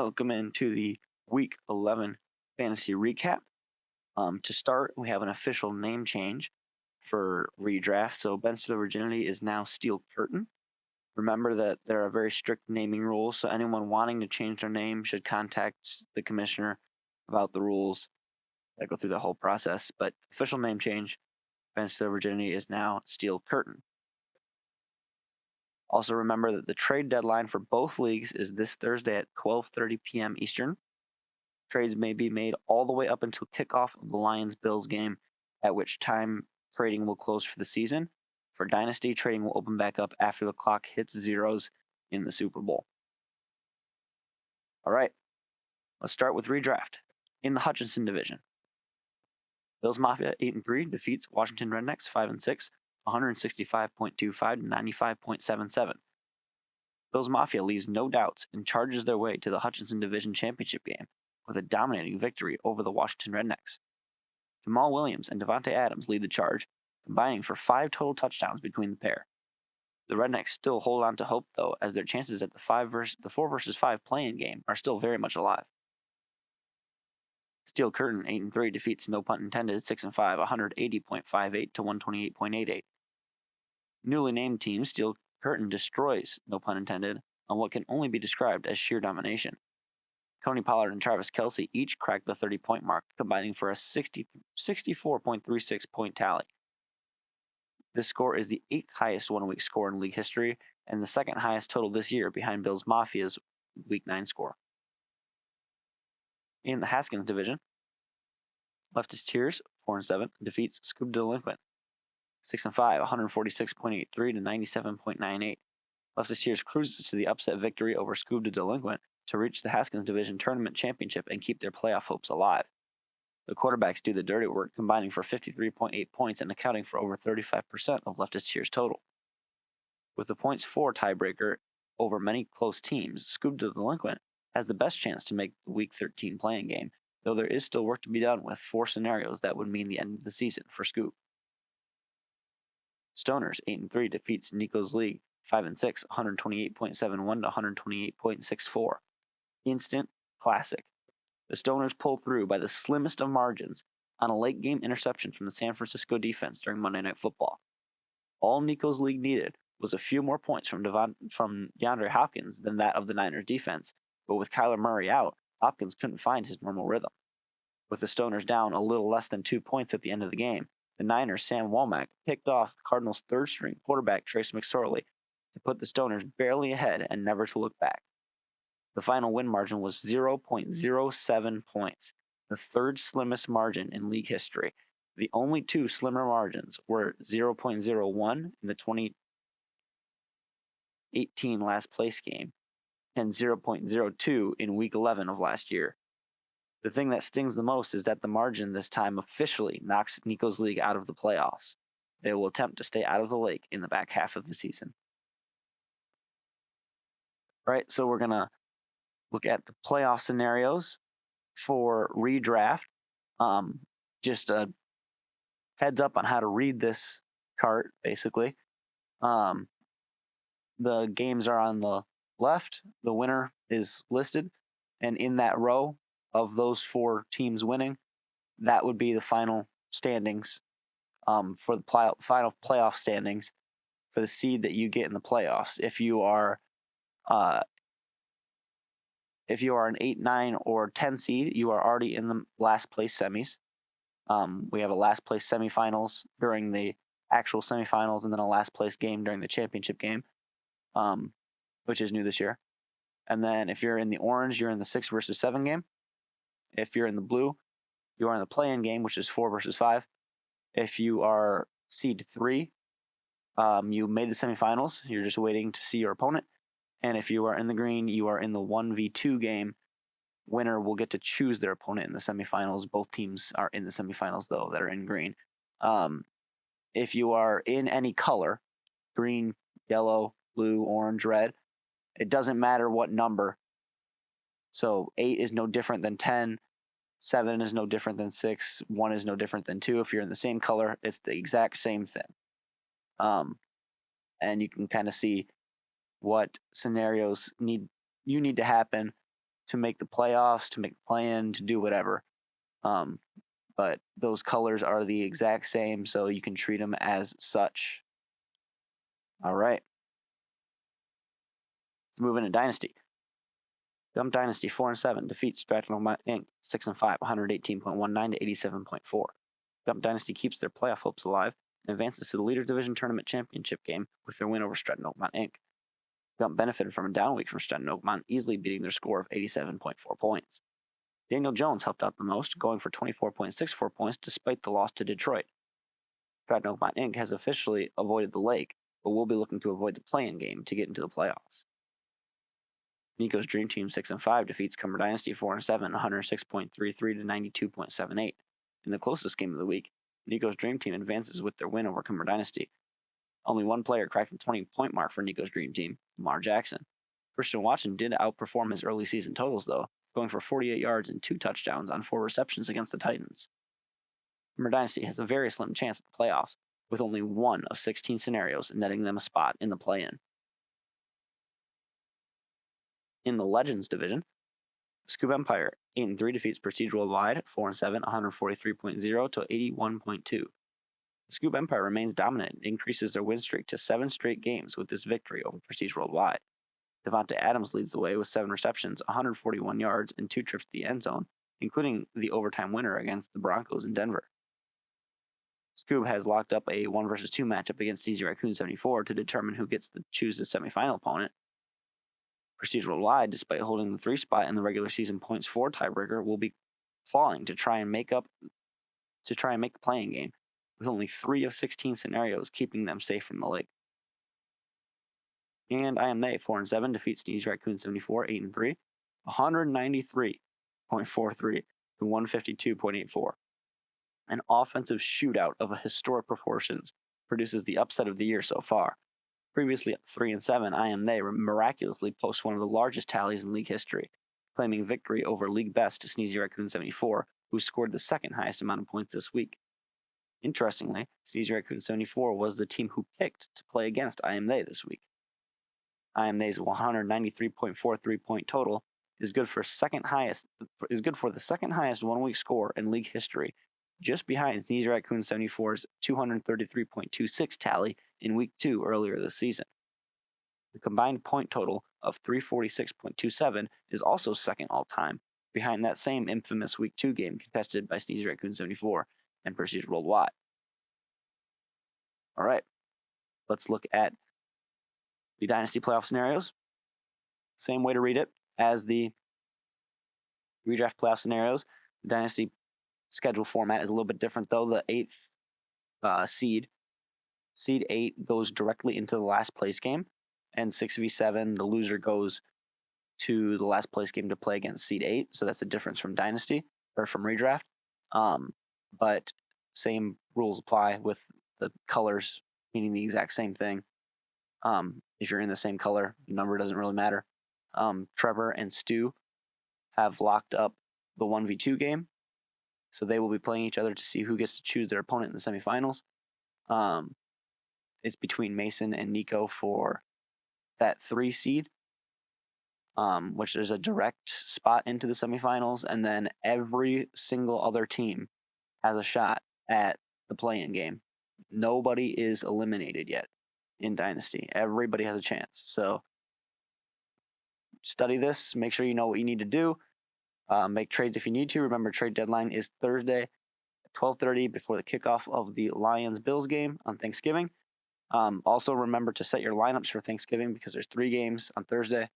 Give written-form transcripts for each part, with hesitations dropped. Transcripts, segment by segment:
welcome into the Week 11 Fantasy Recap. To start, we have an official name change for Redraft. So Benster Virginity is now Steel Curtain. Remember that there are very strict naming rules, so anyone wanting to change their name should contact the commissioner about the rules. I go through the whole process, but official name change, Benster Virginity is now Steel Curtain. Also remember that the trade deadline for both leagues is this Thursday at 12:30 p.m. Eastern. Trades may be made all the way up until kickoff of the Lions-Bills game, at which time trading will close for the season. For Dynasty, trading will open back up after the clock hits zeros in the Super Bowl. All right, let's start with Redraft. In the Hutchinson division, Bills Mafia 8-3 defeats Washington Rednecks 5-6. 165.25 to 95.77. Bills Mafia leaves no doubts and charges their way to the Hutchinson Division Championship game with a dominating victory over the Washington Rednecks. Jamal Williams and Devontae Adams lead the charge, combining for 5 total touchdowns between the pair. The Rednecks still hold on to hope, though, as their chances at the 4 versus 5 play-in game are still very much alive. Steel Curtain 8-3 defeats No Pun Intended 6-5, 180.58 to 128.88. Newly named team Steel Curtain destroys No Pun Intended on what can only be described as sheer domination. Tony Pollard and Travis Kelce each cracked the 30-point mark, combining for a 64.36 point tally. This score is the 8th highest one-week score in league history and the 2nd highest total this year behind Bills Mafia's Week 9 score. In the Haskins division, Leftist Tears 4-7 defeats Scoob Delinquent 6-5, 146.83 to 97.98. Leftist Tears cruises to the upset victory over Scoob Delinquent to reach the Haskins Division Tournament Championship and keep their playoff hopes alive. The quarterbacks do the dirty work, combining for 53.8 points and accounting for over 35% of Leftist Tears' total. With the points for tiebreaker over many close teams, Scoob Delinquent has the best chance to make the Week 13 playing game, though there is still work to be done with 4 scenarios that would mean the end of the season for Scoob. Stoners 8-3 defeats Nico's League 5-6, 128.71 to 128.64. Instant classic. The Stoners pull through by the slimmest of margins on a late game interception from the San Francisco defense during Monday Night Football. All Nico's League needed was a few more points from DeAndre Hopkins than that of the Niners defense, but with Kyler Murray out, Hopkins couldn't find his normal rhythm. With the Stoners down a little less than 2 points at the end of the game, the Niners' Sam Womack picked off the Cardinals' third-string quarterback Trace McSorley to put the Stoners barely ahead and never to look back. The final win margin was 0.07 points, the third slimmest margin in league history. The only 2 slimmer margins were 0.01 in the 2018 last place game and 0.02 in Week 11 of last year. The thing that stings the most is that the margin this time officially knocks Nico's League out of the playoffs. They will attempt to stay out of the lake in the back half of the season. All right, so we're going to look at the playoff scenarios for Redraft. Just a heads up on how to read this chart, basically. The games are on the left. The winner is listed. And in that row of those 4 teams winning, that would be the final standings for the final playoff standings for the seed that you get in the playoffs. If you are an 8, 9, or 10 seed, you are already in the last place semis. We have a last place semifinals during the actual semifinals, and then a last place game during the championship game, which is new this year. And then if you're in the orange, you're in the 6 versus 7 game. If you're in the blue, you are in the play-in game, which is 4 versus 5. If you are seed 3, you made the semifinals. You're just waiting to see your opponent. And if you are in the green, you are in the 1v2 game. Winner will get to choose their opponent in the semifinals. Both teams are in the semifinals, though, that are in green. If you are in any color, green, yellow, blue, orange, red, it doesn't matter what number. So 8 is no different than 10. 7 is no different than 6. 1 is no different than 2. If you're in the same color, it's the exact same thing. And you can kind of see what scenarios you need to happen to make the playoffs, to make the play-in, to do whatever. But those colors are the exact same, so you can treat them as such. All right. Let's move into Dynasty. Gump Dynasty 4-7 defeats Stratton Inc. 6-5, 118.19 to 87.4. Gump Dynasty keeps their playoff hopes alive and advances to the Leaders Division Tournament Championship game with their win over Stratton Oakmont Inc. Gump benefited from a down week from Stratton Oakmont, easily beating their score of 87.4 points. Daniel Jones helped out the most, going for 24.64 points despite the loss to Detroit. Stratton Oakmont Inc. has officially avoided the lake, but will be looking to avoid the play-in game to get into the playoffs. Nico's Dream Team 6-5 defeats Cumber Dynasty 4-7, 106.33 to 92.78. In the closest game of the week, Nico's Dream Team advances with their win over Cumber Dynasty. Only one player cracked the 20-point mark for Nico's Dream Team, Lamar Jackson. Christian Watson did outperform his early season totals, though, going for 48 yards and 2 touchdowns on 4 receptions against the Titans. Cumber Dynasty has a very slim chance at the playoffs, with only one of 16 scenarios netting them a spot in the play-in. In the Legends division, Scoop Empire 8-3 defeats Prestige Worldwide 4-7, 143.0 to 81.2. The Scoop Empire remains dominant and increases their win streak to 7 straight games with this victory over Prestige Worldwide. Devontae Adams leads the way with 7 receptions, 141 yards, and 2 trips to the end zone, including the overtime winner against the Broncos in Denver. Scoob has locked up a 1 versus 2 matchup against CZ Raccoon 74 to determine who gets to choose the semifinal opponent. Prestige Worldwide, despite holding the 3 spot in the regular season points for tiebreaker, will be clawing to try and make the playing game, with only 3 of 16 scenarios keeping them safe from the lake. And I Am They 4-7 defeats CZ Raccoon 74 8-3, 193.43 to 152.84. An offensive shootout of historic proportions produces the upset of the year so far. Previously at 3-7, I Am They miraculously post one of the largest tallies in league history, claiming victory over league best Sneezy Raccoon 74, who scored the second highest amount of points this week. Interestingly, Sneezy Raccoon 74 was the team who picked to play against I Am They this week. I Am They's 193.43 point total is good for the second highest 1-week score in league history, just behind Sneezy Raccoon 74's 233.26 tally in Week 2 earlier this season. The combined point total of 346.27 is also second all-time, behind that same infamous Week 2 game contested by Sneezy Raccoon 74 and Prestige Worldwide. All right, let's look at the Dynasty playoff scenarios. Same way to read it as the Redraft playoff scenarios. The Dynasty schedule format is a little bit different, though. The 8th seed 8 goes directly into the last place game, and 6v7, the loser goes to the last place game to play against seed 8. So that's the difference from Dynasty or from Redraft. But same rules apply with the colors, meaning the exact same thing. If you're in the same color, the number doesn't really matter. Trevor and Stu have locked up the 1v2 game. So they will be playing each other to see who gets to choose their opponent in the semifinals. It's between Mason and Nico for that 3 seed, which there's a direct spot into the semifinals, and then every single other team has a shot at the play-in game. Nobody is eliminated yet in Dynasty. Everybody has a chance. So study this. Make sure you know what you need to do. Make trades if you need to. Remember, trade deadline is Thursday at 12:30 before the kickoff of the Lions-Bills game on Thanksgiving. Also, remember to set your lineups for Thanksgiving because there's 3 games on Thursday.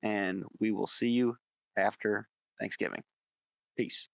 And we will see you after Thanksgiving. Peace.